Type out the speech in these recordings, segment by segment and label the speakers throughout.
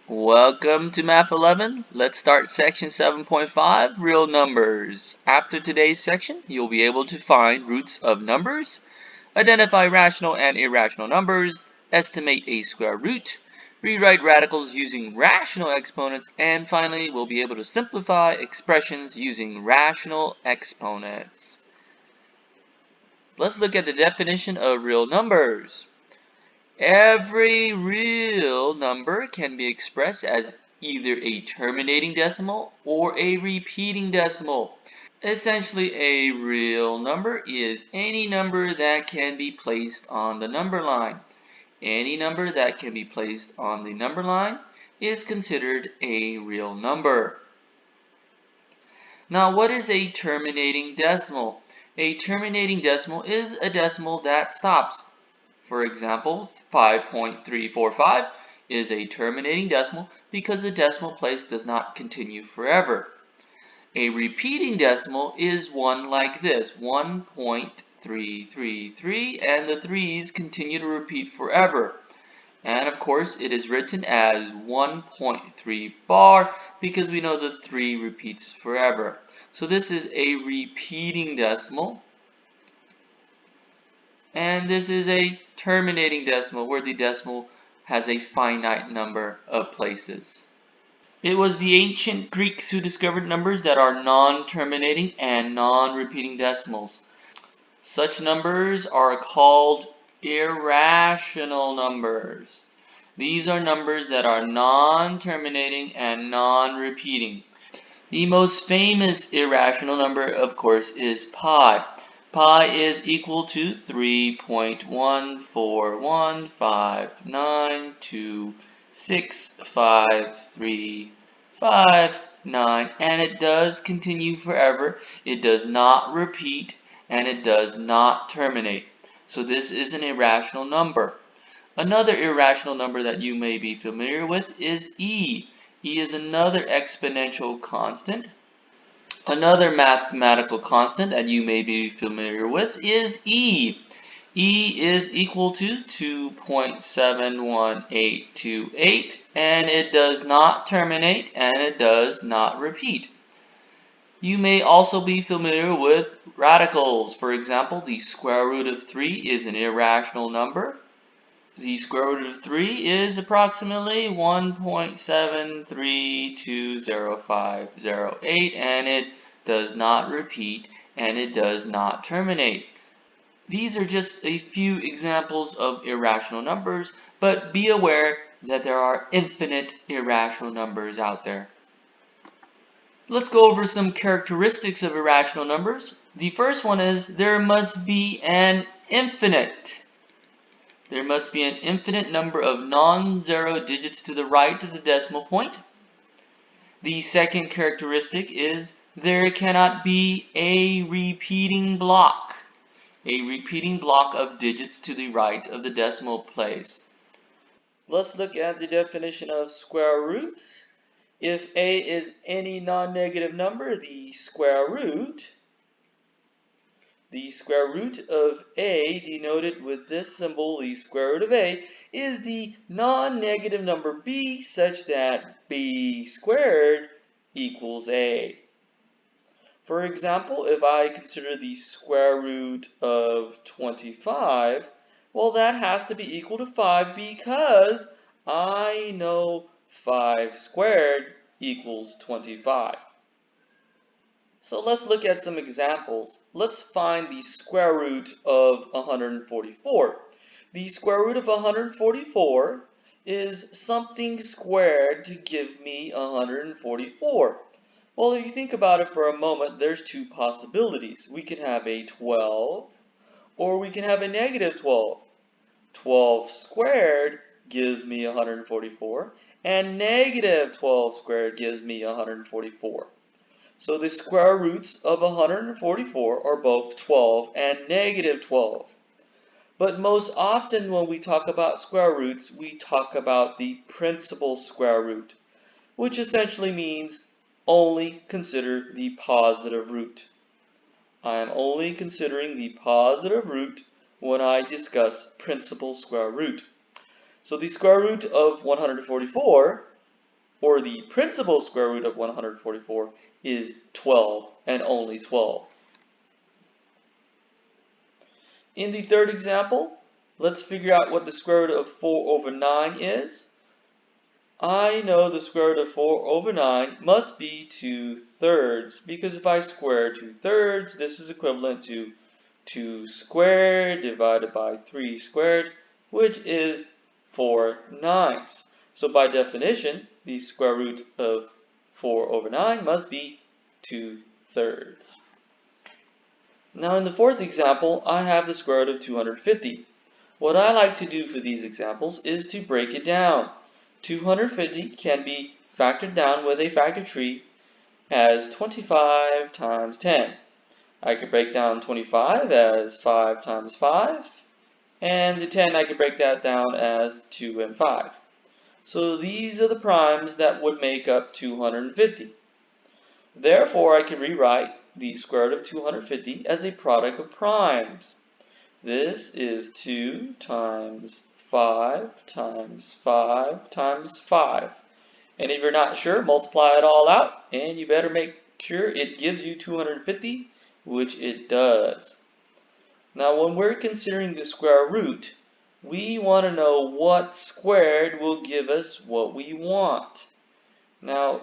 Speaker 1: Welcome to Math 11. Let's start section 7.5, real numbers. After today's section, you'll be able to find roots of numbers, identify rational and irrational numbers, estimate a square root, rewrite radicals using rational exponents, and finally, we'll be able to simplify expressions using rational exponents. Let's look at the definition of real numbers. Every real number can be expressed as either a terminating decimal or a repeating decimal. Essentially, a real number is any number that can be placed on the number line. Any number that can be placed on the number line is considered a real number. Now, what is a terminating decimal? A terminating decimal is a decimal that stops. For example, 5.345 is a terminating decimal because the decimal place does not continue forever. A repeating decimal is one like this, 1.333, and the 3's continue to repeat forever. And of course, it is written as 1.3 bar because we know the 3 repeats forever. So this is a repeating decimal. And this is a terminating decimal where the decimal has a finite number of places. It was the ancient Greeks who discovered numbers that are non-terminating and non-repeating decimals. Such numbers are called irrational numbers. These are numbers that are non-terminating and non-repeating. The most famous irrational number, of course, is pi. Pi is equal to 3.14159265359, and it does continue forever. It does not repeat, and it does not terminate. So this is an irrational number. Another irrational number that you may be familiar with is e. E is another exponential constant. Another mathematical constant that you may be familiar with is e. E is equal to 2.71828, and it does not terminate and it does not repeat. You may also be familiar with radicals. For example, the square root of 3 is an irrational number. The square root of 3 is approximately 1.73200508, and it does not repeat and it does not terminate. These are just a few examples of irrational numbers, but be aware that there are infinite irrational numbers out there. Let's go over some characteristics of irrational numbers. The first one is there must be an infinite. There must be an infinite number of non-zero digits to the right of the decimal point. The second characteristic is there cannot be a repeating block. A repeating block of digits to the right of the decimal place. Let's look at the definition of square roots. If a is any non-negative number, the square root of a, denoted with this symbol, the square root of a, is the non-negative number b such that b squared equals a. For example, if I consider the square root of 25, well, that has to be equal to 5 because I know 5 squared equals 25. So let's look at some examples. Let's find the square root of 144. The square root of 144 is something squared to give me 144. Well, if you think about it for a moment, there's two possibilities. We can have a 12 or we can have a negative 12. 12 squared gives me 144 and negative 12 squared gives me 144. So the square roots of 144 are both 12 and negative 12. But most often when we talk about square roots, we talk about the principal square root, which essentially means only consider the positive root. I am only considering the positive root when I discuss principal square root. So the square root of 144 or the principal square root of 144, is 12 and only 12. In the third example, let's figure out what the square root of 4 over 9 is. I know the square root of 4 over 9 must be 2/3, because if I square 2/3, this is equivalent to 2 squared divided by 3 squared, which is 4/9. So by definition, the square root of 4 over 9 must be 2/3. Now in the fourth example, I have the square root of 250. What I like to do for these examples is to break it down. 250 can be factored down with a factor tree as 25 times 10. I could break down 25 as 5 times 5, and the 10 I could break that down as 2 and 5. So these are the primes that would make up 250. Therefore, I can rewrite the square root of 250 as a product of primes. This is 2 times 5 times 5 times 5. And if you're not sure, multiply it all out, and you better make sure it gives you 250, which it does. Now, when we're considering the square root, we want to know what squared will give us what we want. Now,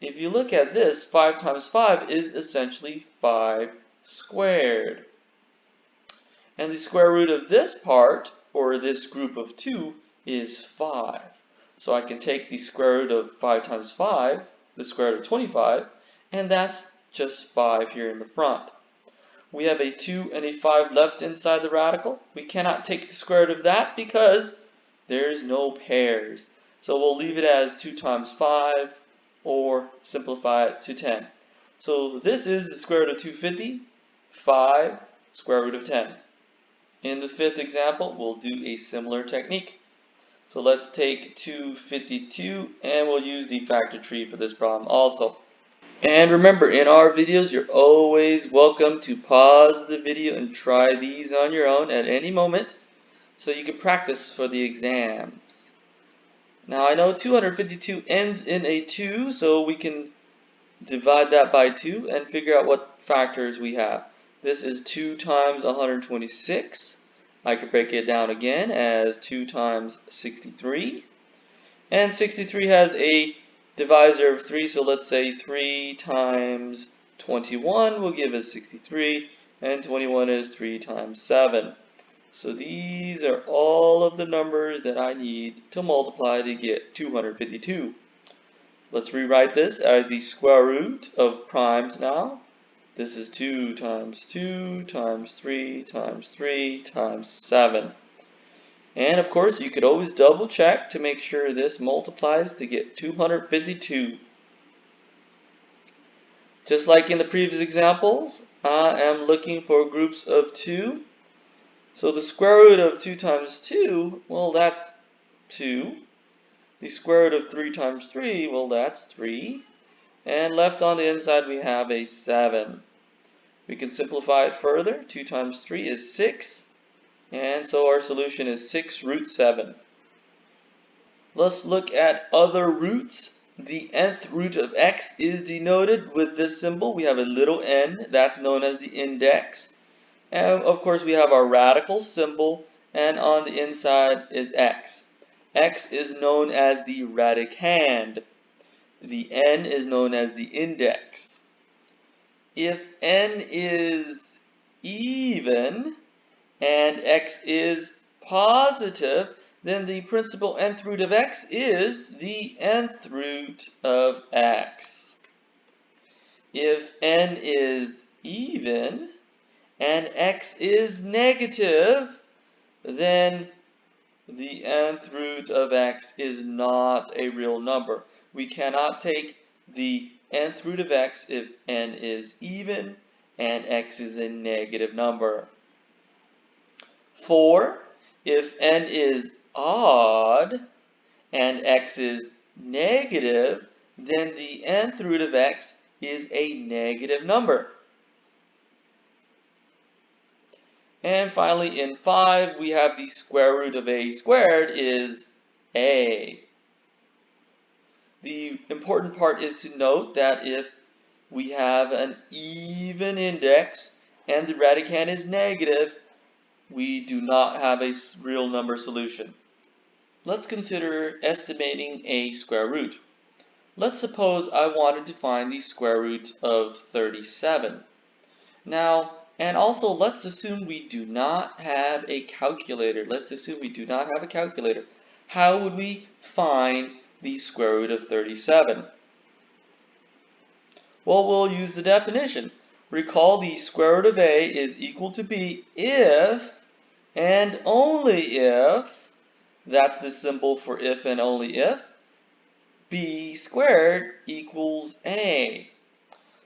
Speaker 1: if you look at this, 5 times 5 is essentially 5 squared. And the square root of this part, or this group of 2, is 5. So I can take the square root of 5 times 5, the square root of 25, and that's just 5 here in the front. We have a 2 and a 5 left inside the radical. We cannot take the square root of that because there's no pairs. So we'll leave it as 2 times 5, or simplify it to 10. So this is the square root of 250, 5, square root of 10. In the fifth example, we'll do a similar technique. So let's take 252, and we'll use the factor tree for this problem also. And remember, in our videos, you're always welcome to pause the video and try these on your own at any moment, so you can practice for the exams. Now I know 252 ends in a 2, so we can divide that by 2 and figure out what factors we have. This is 2 times 126. I could break it down again as 2 times 63. And 63 has a divisor of 3, so let's say 3 times 21 will give us 63, and 21 is 3 times 7. So these are all of the numbers that I need to multiply to get 252. Let's rewrite this as the square root of primes now. This is 2 times 2 times 3 times 3 times 7. And of course, you could always double check to make sure this multiplies to get 252. Just like in the previous examples, I am looking for groups of 2. So the square root of 2 times 2, well, that's 2. The square root of 3 times 3, well, that's 3. And left on the inside, we have a 7. We can simplify it further. 2 times 3 is 6. And so our solution is 6 root 7. Let's look at other roots. The nth root of x is denoted with this symbol. We have a little n, that's known as the index. And of course we have our radical symbol, and on the inside is x. X is known as the radicand. The n is known as the index. If n is even and x is positive, then the principal nth root of x is the nth root of x. If n is even and x is negative, then the nth root of x is not a real number. We cannot take the nth root of x if n is even and x is a negative number. 4, if n is odd and x is negative, then the nth root of x is a negative number. And finally, in 5, we have the square root of a squared is a. The important part is to note that if we have an even index and the radicand is negative, we do not have a real number solution. Let's consider estimating a square root. Let's suppose I wanted to find the square root of 37. Now, and also let's assume we do not have a calculator. Let's assume we do not have a calculator. How would we find the square root of 37? Well, we'll use the definition. Recall the square root of a is equal to b if and only if, that's the symbol for if and only if, b squared equals a.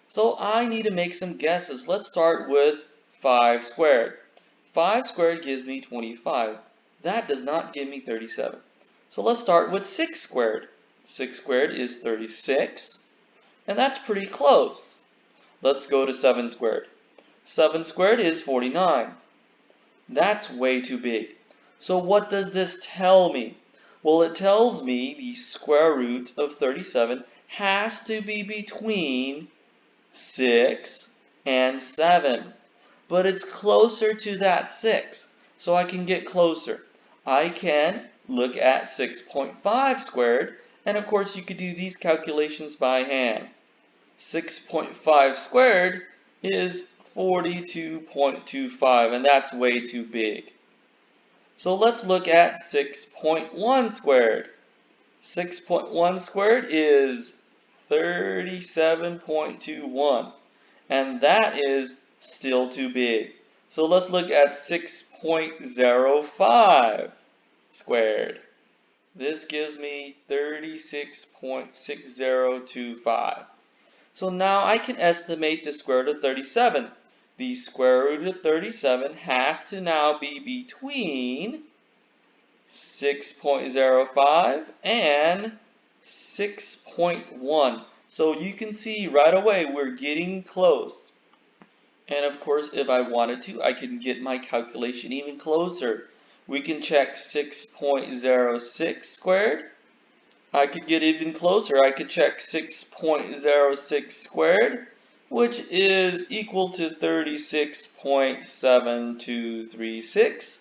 Speaker 1: So I need to make some guesses. Let's start with 5 squared. 5 squared gives me 25. That does not give me 37. So let's start with 6 squared. 6 squared is 36. And that's pretty close. Let's go to 7 squared. 7 squared is 49. That's way too big. So what does this tell me? Well, it tells me the square root of 37 has to be between 6 and 7. But it's closer to that 6. So I can get closer. I can look at 6.5 squared. And of course, you could do these calculations by hand. 6.5 squared is 42.25, and that's way too big. So let's look at 6.1 squared. 6.1 squared is 37.21, and that is still too big. So let's look at 6.05 squared. This gives me 36.6025. So now I can estimate the square root of 37. The square root of 37 has to now be between 6.05 and 6.1. So you can see right away we're getting close. And of course, if I wanted to, I can get my calculation even closer. We can check 6.06 squared. I could get even closer. I could check 6.06 squared, which is equal to 36.7236.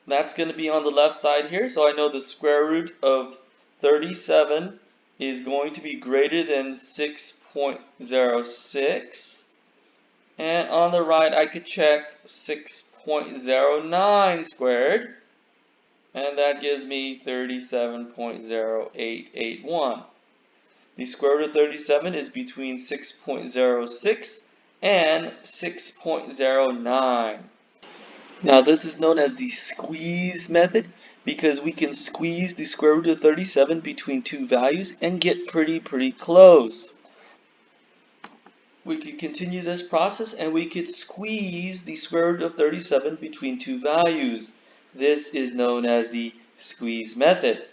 Speaker 1: That's going to be on the left side here, so I know the square root of 37 is going to be greater than 6.06. And on the right, I could check 6.09 squared. And that gives me 37.0881. The square root of 37 is between 6.06 and 6.09. Now this is known as the squeeze method because we can squeeze the square root of 37 between two values and get pretty close. We could continue this process and we could squeeze the square root of 37 between two values. This is known as the squeeze method.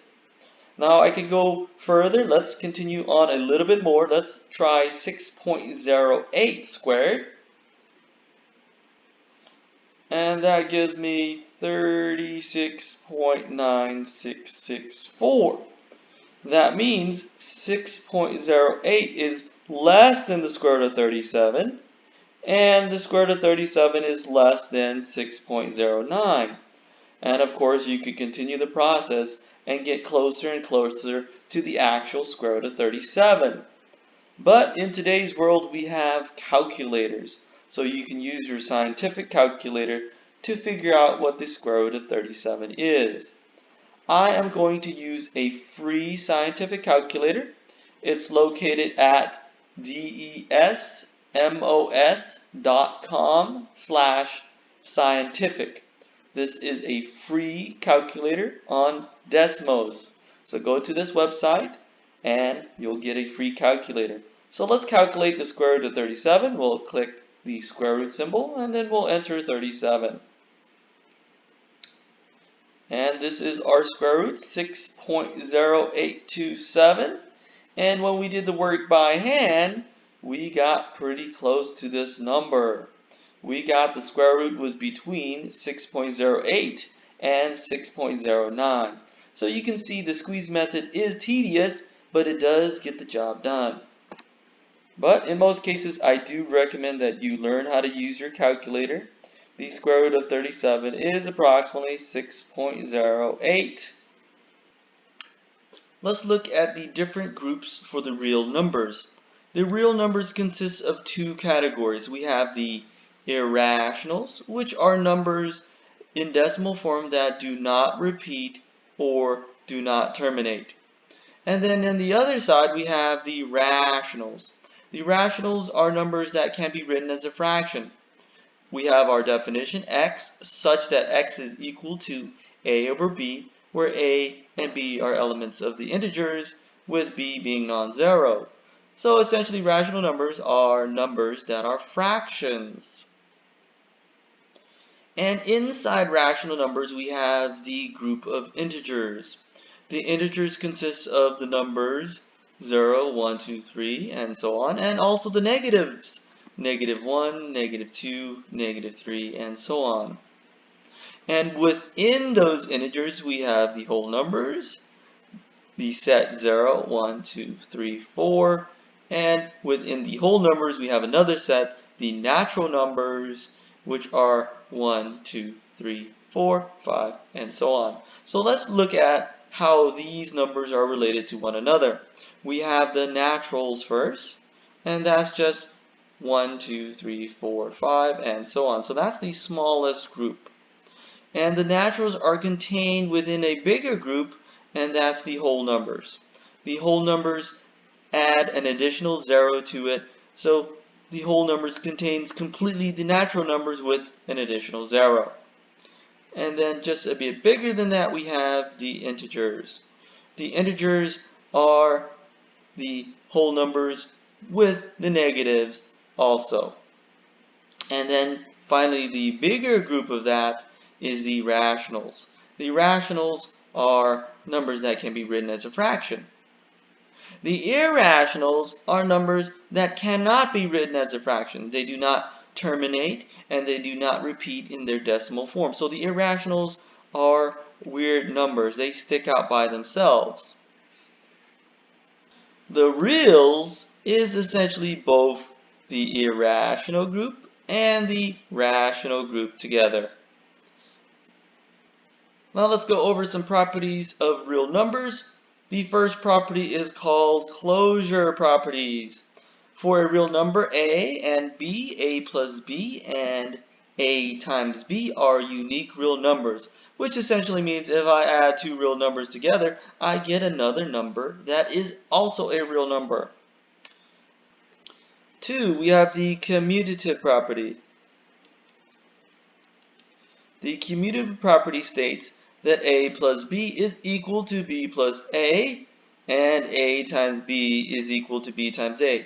Speaker 1: Now I could go further. Let's continue on a little bit more. Let's try 6.08 squared. And that gives me 36.9664. That means 6.08 is less than the square root of 37. And the square root of 37 is less than 6.09. And of course, you could continue the process and get closer and closer to the actual square root of 37. But in today's world, we have calculators. So you can use your scientific calculator to figure out what the square root of 37 is. I am going to use a free scientific calculator. It's located at desmos.com/scientific. This is a free calculator on Desmos. So go to this website and you'll get a free calculator. So let's calculate the square root of 37. We'll click the square root symbol and then we'll enter 37. And this is our square root, 6.0827. And when we did the work by hand, we got pretty close to this number. We got the square root was between 6.08 and 6.09. So you can see the squeeze method is tedious, but it does get the job done. But in most cases, I do recommend that you learn how to use your calculator. The square root of 37 is approximately 6.08. Let's look at the different groups for the real numbers. The real numbers consist of two categories. We have the irrationals, which are numbers in decimal form that do not repeat or do not terminate. And then on the other side, we have the rationals. The rationals are numbers that can be written as a fraction. We have our definition, x, such that x is equal to a over b, where a and b are elements of the integers, with b being non-zero. So essentially, rational numbers are numbers that are fractions. And inside rational numbers, we have the group of integers. The integers consist of the numbers 0, 1, 2, 3, and so on, and also the negatives. -1, -2, -3, and so on. And within those integers, we have the whole numbers, the set 0, 1, 2, 3, 4, and within the whole numbers, we have another set, the natural numbers, which are 1, 2, 3, 4, 5, and so on. So let's look at how these numbers are related to one another. We have the naturals first, and that's just 1, 2, 3, 4, 5, and so on. So that's the smallest group. And the naturals are contained within a bigger group, and that's the whole numbers. The whole numbers add an additional 0 to it, so the whole numbers contains completely the natural numbers with an additional 0. And then just a bit bigger than that, we have the integers. The integers are the whole numbers with the negatives also. And then finally, the bigger group of that is the rationals. The rationals are numbers that can be written as a fraction. The irrationals are numbers that cannot be written as a fraction. They do not terminate and they do not repeat in their decimal form. So the irrationals are weird numbers. They stick out by themselves. The reals is essentially both the irrational group and the rational group together. Now let's go over some properties of real numbers. The first property is called closure properties. For a real number a and b, a plus b and a times b are unique real numbers, which essentially means if I add two real numbers together, I get another number that is also a real number. 2, we have the commutative property. The commutative property states that a plus b is equal to b plus a, and a times b is equal to b times a,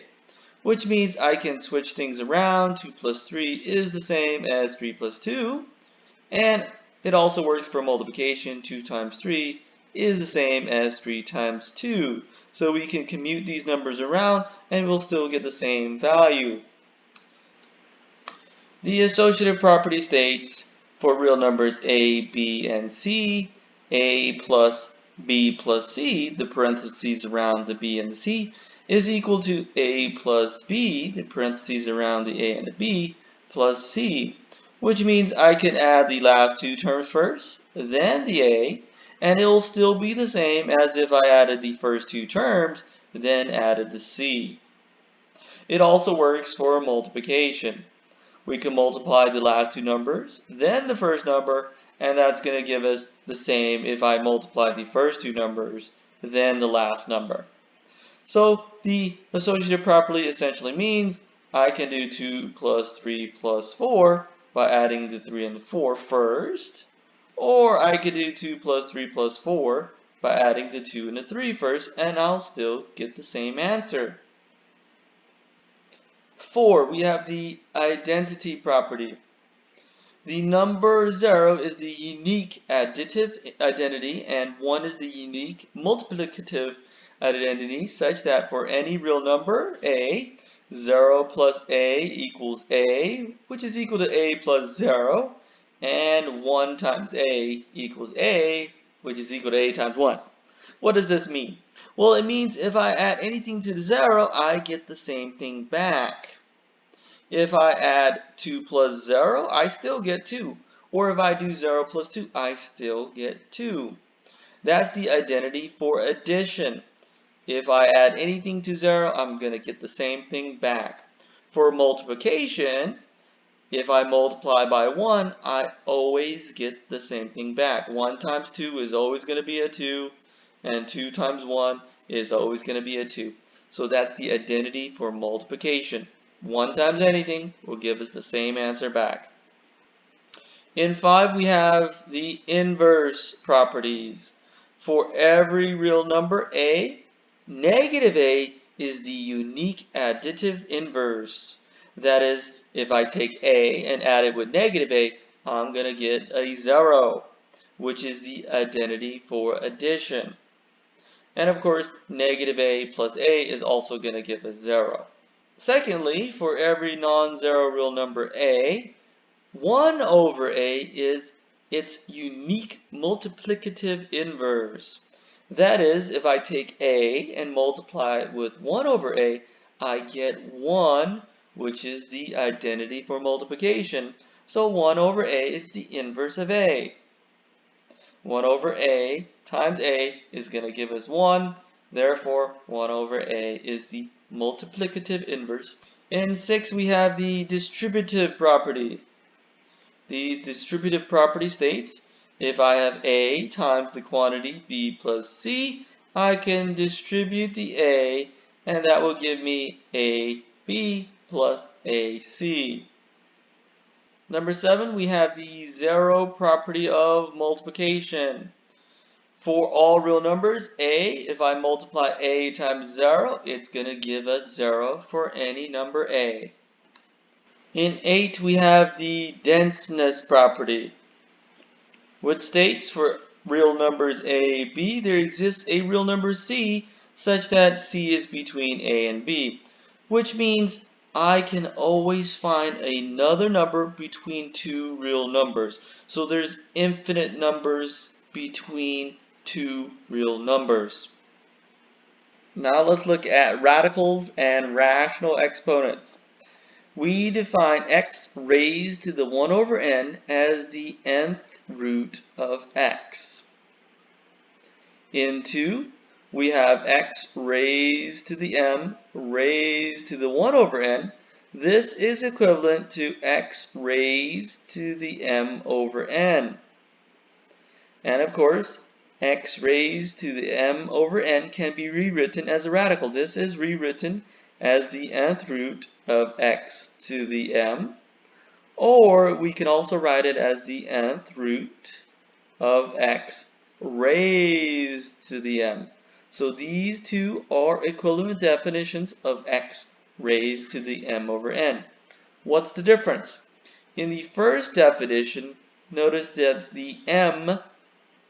Speaker 1: which means I can switch things around. 2 plus 3 is the same as 3 plus 2, and it also works for multiplication. 2 times 3 is the same as 3 times 2. So we can commute these numbers around and we'll still get the same value. The associative property states for real numbers a, b, and c, a plus b plus c, the parentheses around the b and the c, is equal to a plus b, the parentheses around the a and the b, plus c, which means I can add the last two terms first, then the a, and it will still be the same as if I added the first two terms, then added the c. It also works for multiplication. We can multiply the last two numbers, then the first number, and that's going to give us the same if I multiply the first two numbers, then the last number. So the associative property essentially means I can do 2 plus 3 plus 4 by adding the 3 and the 4 first, or I could do 2 plus 3 plus 4 by adding the 2 and the 3 first, and I'll still get the same answer. 4, we have the identity property. The number 0 is the unique additive identity, and 1 is the unique multiplicative identity, such that for any real number, a, 0 plus a equals a, which is equal to a plus 0, and 1 times a equals a, which is equal to a times 1. What does this mean? Well, it means if I add anything to the 0, I get the same thing back. If I add 2 plus 0, I still get 2. Or if I do 0 plus 2, I still get 2. That's the identity for addition. If I add anything to 0, I'm going to get the same thing back. For multiplication, if I multiply by 1, I always get the same thing back. 1 times 2 is always going to be a 2, and 2 times 1 is always going to be a 2. So that's the identity for multiplication. 1 times anything will give us the same answer back. In 5, we have the inverse properties. For every real number a, negative a is the unique additive inverse. That is, if I take a and add it with negative a, I'm going to get a 0, which is the identity for addition. And of course, negative a plus a is also going to give us 0. Secondly, for every non-zero real number a, 1 over a is its unique multiplicative inverse. That is, if I take a and multiply it with 1 over a, I get 1, which is the identity for multiplication. So 1 over a is the inverse of a. 1 over a times a is going to give us 1. Therefore, 1 over a is the multiplicative inverse. In 6, we have the distributive property. The distributive property states, if I have a times the quantity b plus c, I can distribute the a, and that will give me ab plus ac. Number 7, we have the zero property of multiplication. For all real numbers, a, if I multiply a times 0, it's going to give us 0 for any number a. In 8, we have the denseness property, which states for real numbers a, b, there exists a real number c such that c is between a and b, which means I can always find another number between two real numbers. So there's infinite numbers between two real numbers. Now let's look at radicals and rational exponents. We define x raised to the 1 over n as the nth root of x. In 2, we have x raised to the m raised to the 1 over n. This is equivalent to x raised to the m over n. And of course, x raised to the m over n can be rewritten as a radical. This is rewritten as the nth root of x to the m, or we can also write it as the nth root of x raised to the m. So these two are equivalent definitions of x raised to the m over n. What's the difference? In the first definition, notice that the m,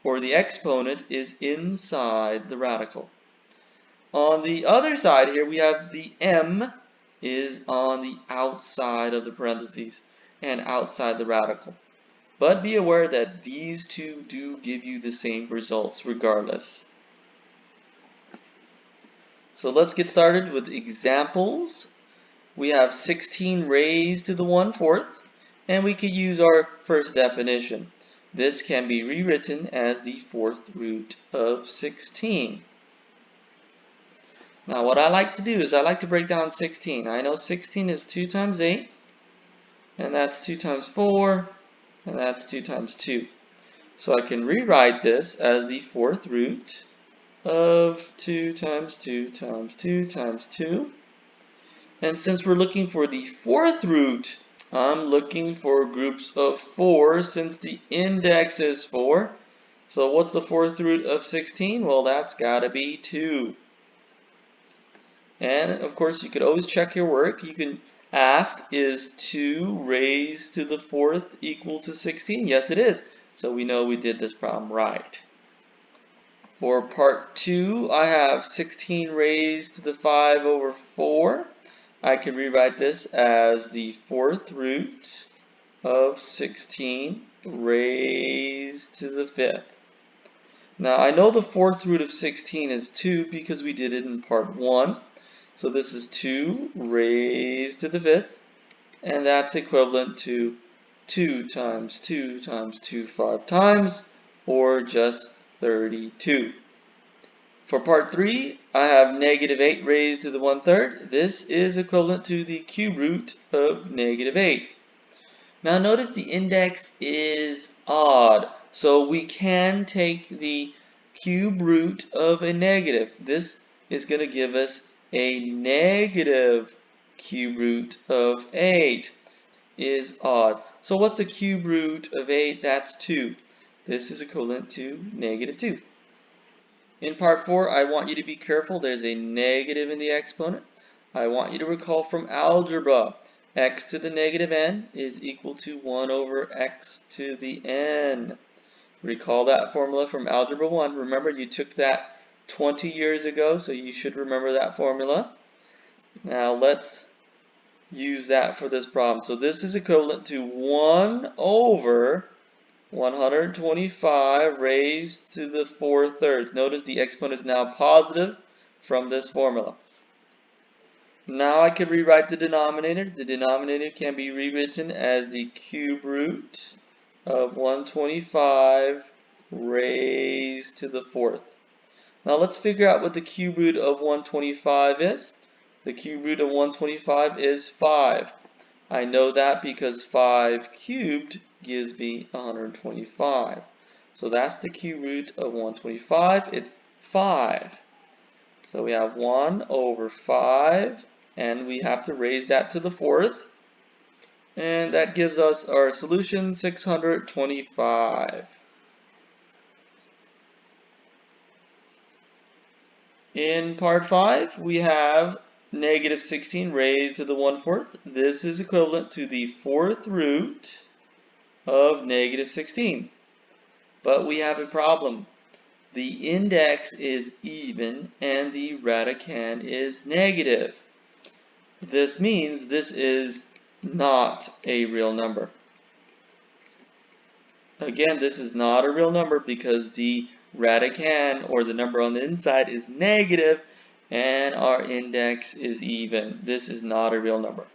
Speaker 1: or the exponent, is inside the radical. On the other side here, we have the m is on the outside of the parentheses and outside the radical. But be aware that these two do give you the same results regardless. So let's get started with examples. We have 16 raised to the 1/4, and we could use our first definition. This can be rewritten as the 4th root of 16. Now what I like to do is I like to break down 16. I know 16 is 2 times 8, and that's 2 times 4, and that's 2 times 2. So I can rewrite this as the 4th root of 2 times 2 times 2 times 2. And since we're looking for the 4th root, I'm looking for groups of 4 since the index is 4. So what's the 4th root of 16? Well, that's got to be 2. And of course, you could always check your work. You can ask, is 2 raised to the 4th equal to 16? Yes, it is. So we know we did this problem right. For part 2, I have 16 raised to the 5 over 4. I can rewrite this as the 4th root of 16 raised to the 5th. Now I know the fourth root of 16 is 2 because we did it in part 1. So this is 2 raised to the 5th, and that's equivalent to 2 times 2 times 2 5 times, or just 32. For part 3, I have negative 8 raised to the 1/3. This is equivalent to the cube root of negative 8. Now notice the index is odd, so we can take the cube root of a negative. This is going to give us a negative cube root of 8. Is odd. So what's the cube root of 8? That's 2. This is equivalent to negative 2. In part 4, I want you to be careful. There's a negative in the exponent. I want you to recall from algebra, x to the negative n is equal to 1 over x to the n. Recall that formula from Algebra 1. Remember, you took that 20 years ago, so you should remember that formula. Now let's use that for this problem. So this is equivalent to 1 over 125 raised to the 4/3. Notice the exponent is now positive from this formula. Now I can rewrite the denominator. The denominator can be rewritten as the cube root of 125 raised to the 4th. Now let's figure out what the cube root of 125 is. The cube root of 125 is 5. I know that because 5 cubed gives me 125. So that's the cube root of 125. It's 5. So we have 1 over 5, and we have to raise that to the 4th. And that gives us our solution, 625. In part 5, we have negative 16 raised to the 1/4. This is equivalent to the 4th root of negative 16. But we have a problem. The index is even and the radicand is negative. This means this is not a real number. Again, this is not a real number because the radicand, or the number on the inside, is negative and our index is even. This is not a real number.